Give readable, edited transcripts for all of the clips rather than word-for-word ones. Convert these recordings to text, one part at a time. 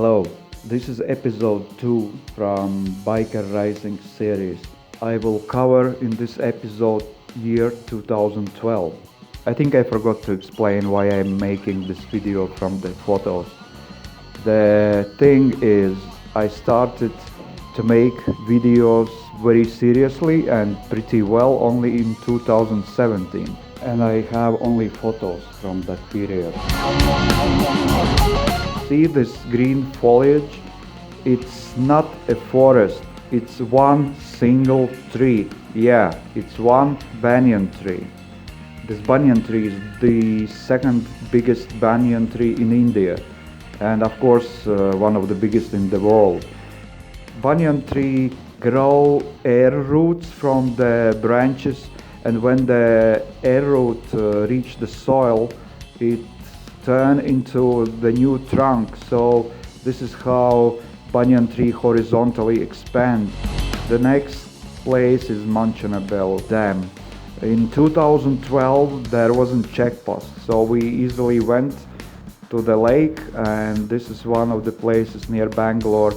Hello, this is episode 2 from Biker Rising series. I will cover in this episode year 2012. I think I forgot to explain why I'm making this video from the photos. The thing is, I started to make videos very seriously and pretty well only in 2017. And I have only photos from that period. See this green foliage? It's not a forest, it's one single tree. Yeah, it's one banyan tree. This banyan tree is the second biggest banyan tree in India, and of course one of the biggest in the world. Banyan tree grow air roots from the branches, and when the air root reach the soil, it turn into the new trunk. So this is how banyan tree horizontally expand. The next place is Manchanabel Dam. In 2012 there wasn't check post, so we easily went to the lake, and this is one of the places near Bangalore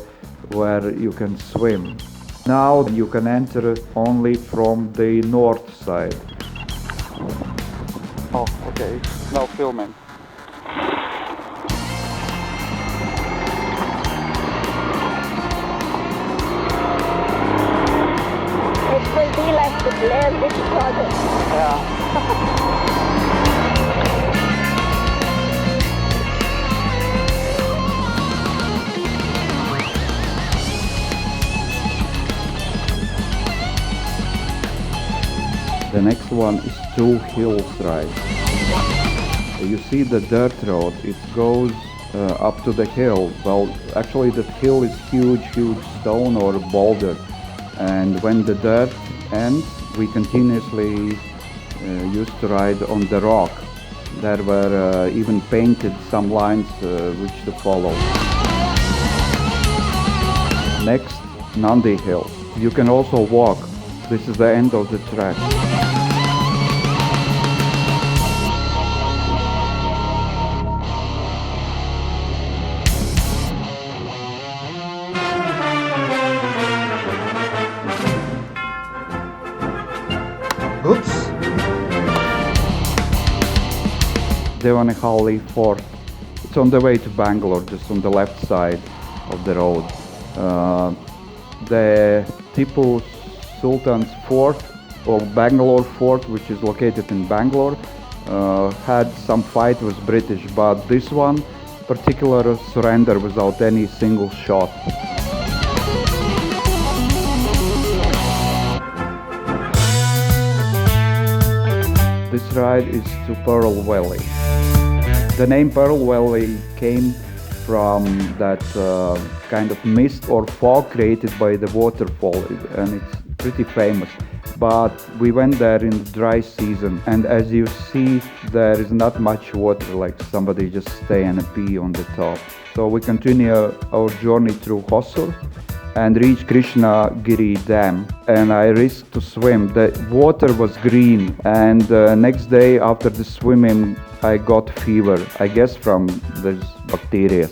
where you can swim. Now you can enter only from the north side. Oh, okay, now filming. It will be like the Blair Witch Project. Yeah. The next one is Two Hills Ride. You see the dirt road, it goes up to the hill. Well, actually that hill is huge stone or boulder. And when the dirt ends, we continuously used to ride on the rock. There were even painted some lines which to follow. Next, Nandi Hill. You can also walk. This is the end of the track. Oops! Devanahalli Fort. It's on the way to Bangalore, just on the left side of the road. The Tipu Sultan's Fort, or Bangalore Fort, which is located in Bangalore, had some fight with British, but this one particular surrendered without any single shot. This ride is to Pearl Valley. The name Pearl Valley came from that kind of mist or fog created by the waterfall, and it's pretty famous. But we went there in the dry season, and as you see, there is not much water, like somebody just stay and pee on the top. So we continue our journey through Hosur and reach Krishnagiri Dam, and I risked to swim. The water was green, and next day after the swimming I got fever, I guess from this bacteria.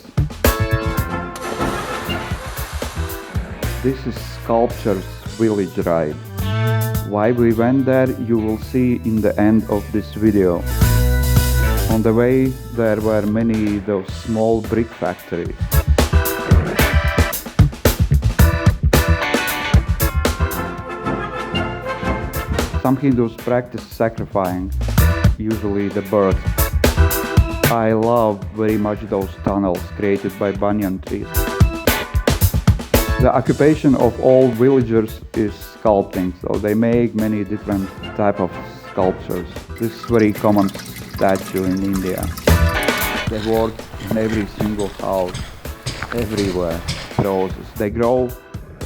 This is Sculptures Village Ride. Why we went there you will see in the end of this video. On the way there were many those small brick factories. Some Hindus practice sacrificing, usually the birds. I love very much those tunnels created by banyan trees. The occupation of all villagers is sculpting, so they make many different type of sculptures. This is very common statue in India. They work in every single house, everywhere, roses. They grow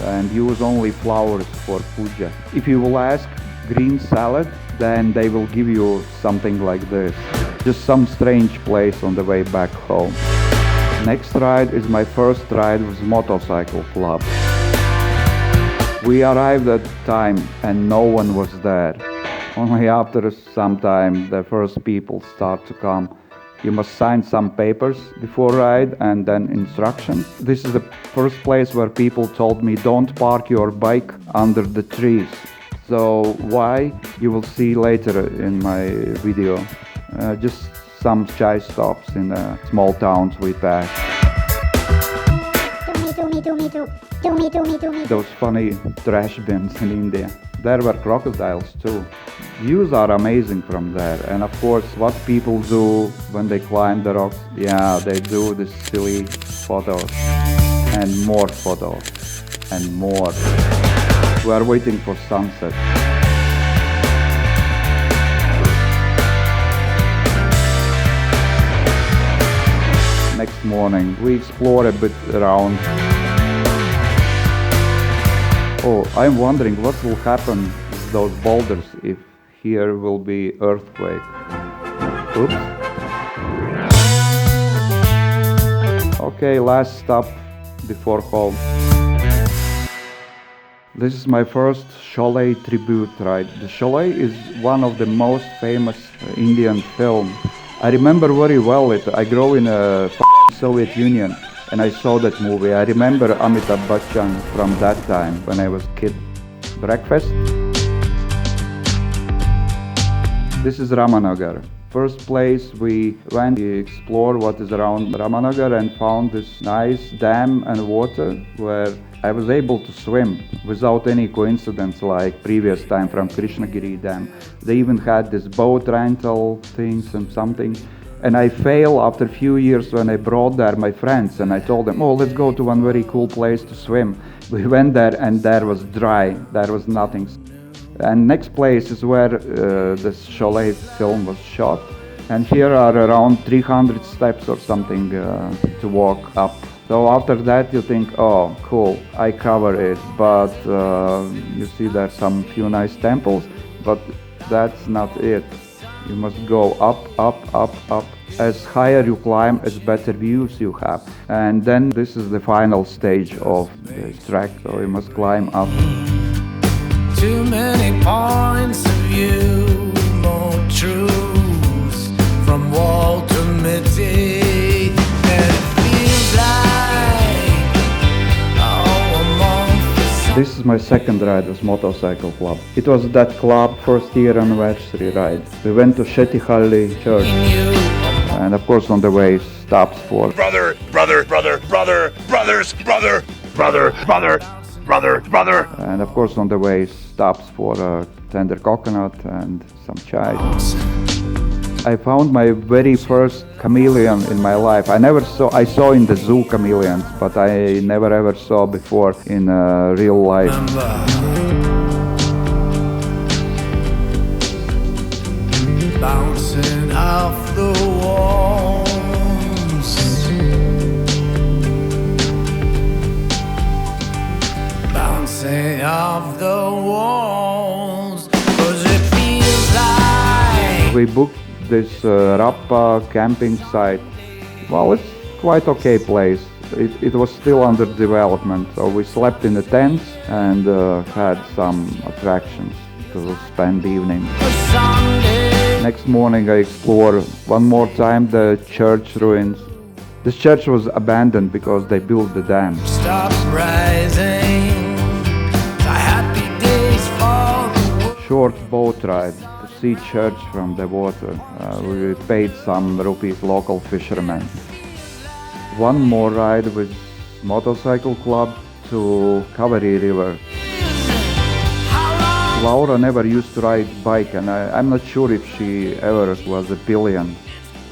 and use only flowers for puja. If you will ask green salad, then they will give you something like this. Just some strange place on the way back home. Next ride is my first ride with motorcycle club. We arrived at the time and no one was there. Only after some time the first people start to come You must sign some papers before ride and then instructions. This is the first place where people told me don't park your bike under the trees. So why? You will see later in my video. Just some chai stops in small towns we passed. Those funny trash bins in India. There were crocodiles too. Views are amazing from there, and of course what people do when they climb the rocks, yeah, they do these silly photos and more photos and more. We are waiting for sunset. Next morning we explore a bit around. Oh, I'm wondering what will happen with those boulders if here will be earthquake. Oops. Okay, last stop before home. This is my first Sholay tribute ride. The Sholay is one of the most famous Indian films. I remember very well it. I grew in a Soviet Union and I saw that movie. I remember Amitabh Bachchan from that time when I was a kid. Breakfast. This is Ramanagar. First place we went to explore what is around Ramanagar and found this nice dam and water where I was able to swim without any coincidence like previous time from Krishnagiri Dam. They even had this boat rental things and something. And I failed after a few years when I brought there my friends and I told them, oh, let's go to one very cool place to swim. We went there and there was dry, there was nothing. And next place is where this Sholay film was shot. And here are around 300 steps or something to walk up. So after that you think, oh, cool, I cover it. But you see there's some few nice temples, but that's not it. You must go up, up, up, up. As higher you climb, as better views you have. And then this is the final stage of this track, so you must climb up. Too many points of view, more truths from Walter Mitty, and it feels like a month. This is my second ride with Motorcycle Club. It was that club first year anniversary ride. We went to Shettihalli church, and of course on the way stops for brother, and of course on the way stops for a tender coconut and some chai. I found my very first chameleon in my life. I saw in the zoo chameleons, but I never ever saw before in real life. Bouncing off the walls, bouncing off the walls, 'cause it feels like We booked this Rappa camping site. Well, it's quite okay place. It was still under development, so we slept in the tents and had some attractions to spend the evening. a Sunday. Next morning I explored one more time the church ruins. This church was abandoned because they built the dam. Stop rising. The happy days for the world. Short boat ride to see church from the water. We paid some rupees local fishermen. One more ride with Motorcycle Club to Kaveri River. Laura never used to ride bike and I'm not sure if she ever was a pillion.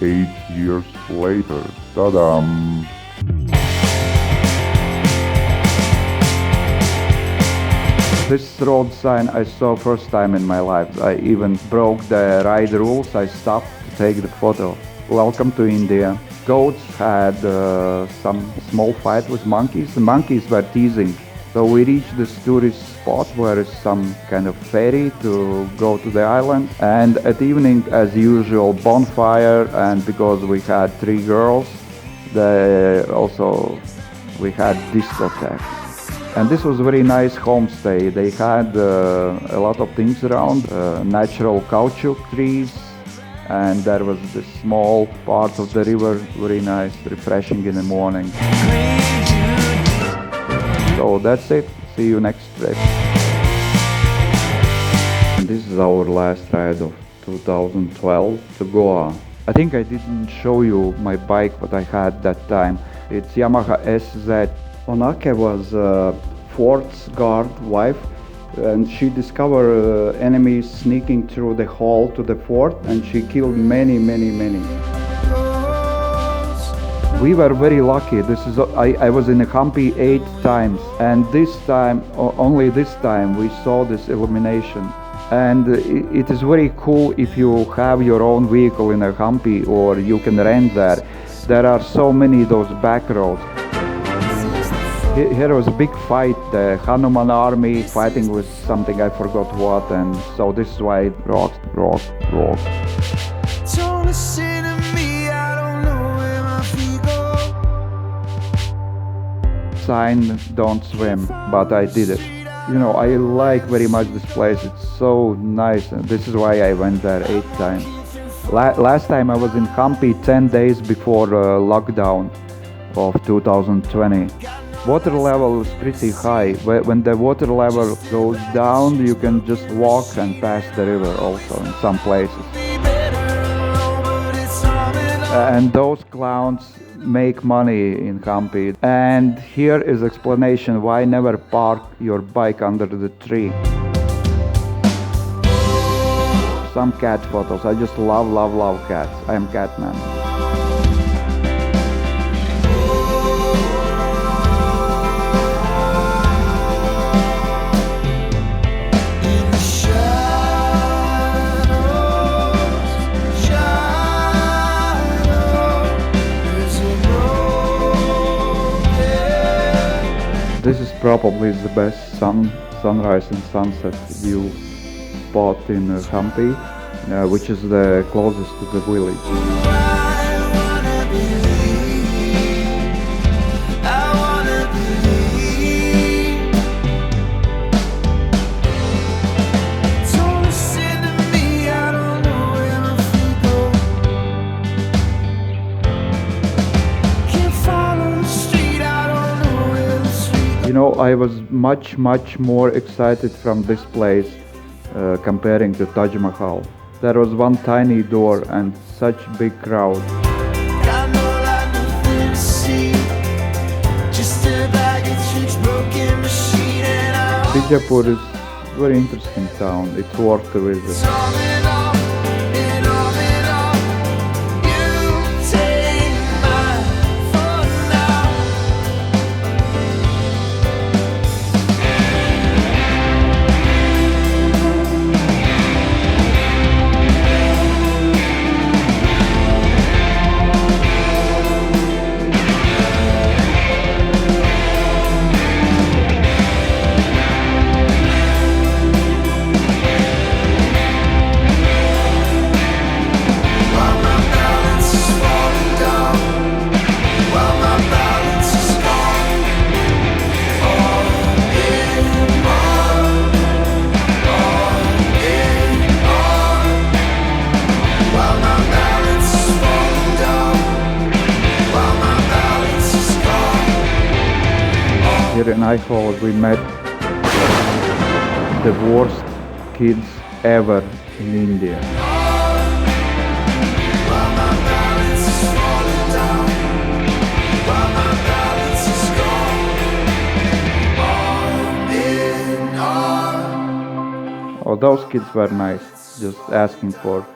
8 years later, ta-dam! This road sign I saw first time in my life. I even broke the ride rules. I stopped to take the photo. Welcome to India. Goats had some small fight with monkeys. The monkeys were teasing. So we reached this tourist spot where is some kind of ferry to go to the island. And at evening, as usual, bonfire. And because we had 3 girls, we had discotheque. And this was a very nice homestay. They had a lot of things around, natural caoutchouc trees, and there was this small part of the river, very nice, refreshing in the morning. So that's it. See you next trip. And this is our last ride of 2012 to Goa. I think I didn't show you my bike what I had that time. It's Yamaha SZ. Onake was fort's guard wife, and she discovered enemies sneaking through the hall to the fort, and she killed many. We were very lucky. I was in a Hampi 8 times, and this time, only this time, we saw this illumination. And it is very cool if you have your own vehicle in a Hampi, or you can rent there. There are so many those back roads. Here was a big fight, the Hanuman army fighting with something, I forgot what, and so this is why it rocks. Don't listen to me, I don't know where my feet go. Sign, don't swim, but I did it. You know, I like very much this place, it's so nice, and this is why I went there 8 times. Last time I was in Hampi 10 days before lockdown of 2020. Water level is pretty high. When the water level goes down, you can just walk and pass the river also in some places. And those clowns make money in Hampi. And here is explanation why never park your bike under the tree. Some cat photos. I just love cats. I am cat man. This is probably the best sunrise and sunset view spot in Hampi, which is the closest to the village. You know, I was much more excited from this place comparing to Taj Mahal. There was one tiny door and such big crowd. Bijapur is very interesting town. It's worth the visit. Here in Eichwald we met the worst kids ever in India. Oh, those kids were nice, just asking for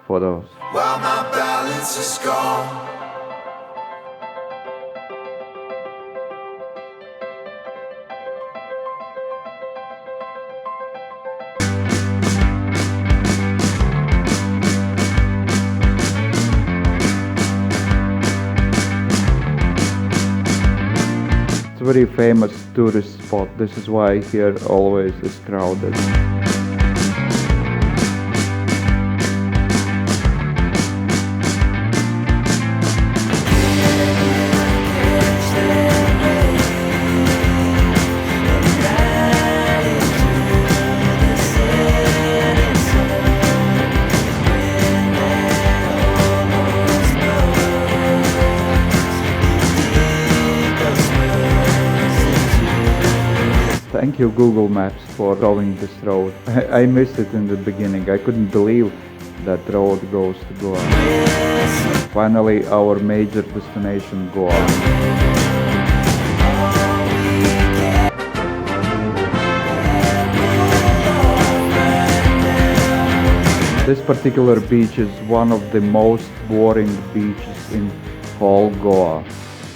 photos. Well, my balance is gone. Very famous tourist spot. This is why here always is crowded. you Google Maps for showing this road. I missed it in the beginning. I couldn't believe that road goes to Goa. Finally, our major destination, Goa. This particular beach is one of the most boring beaches in whole Goa.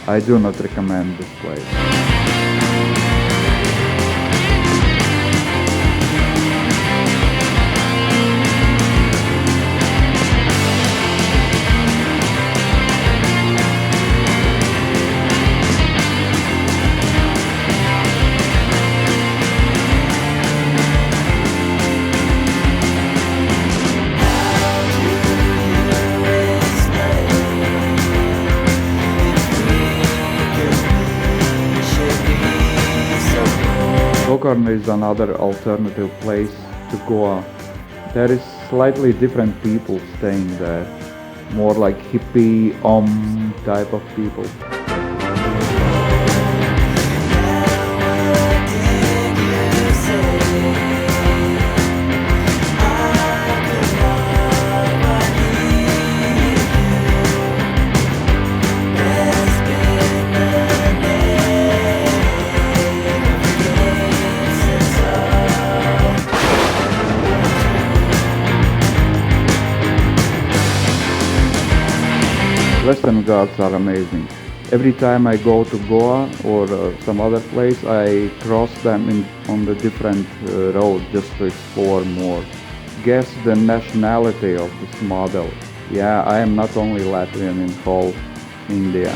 I do not recommend this place. Gokarna is another alternative place to Goa. There is slightly different people staying there, more like hippie, type of people. Western Ghats are amazing. Every time I go to Goa or some other place, I cross them on the different road just to explore more. Guess the nationality of this model. Yeah, I am not only Latvian in whole India.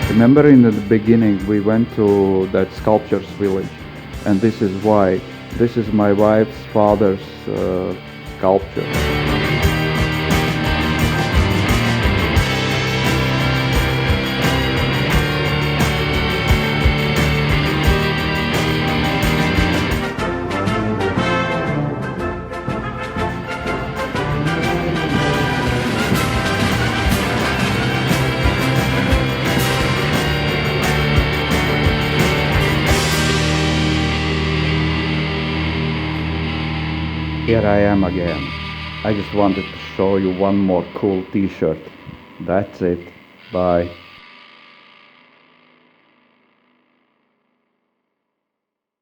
Remember in the beginning we went to that sculptures village, and this is why. This is my wife's father's sculpture. Here I am again. I just wanted to show you one more cool t-shirt. That's it. Bye.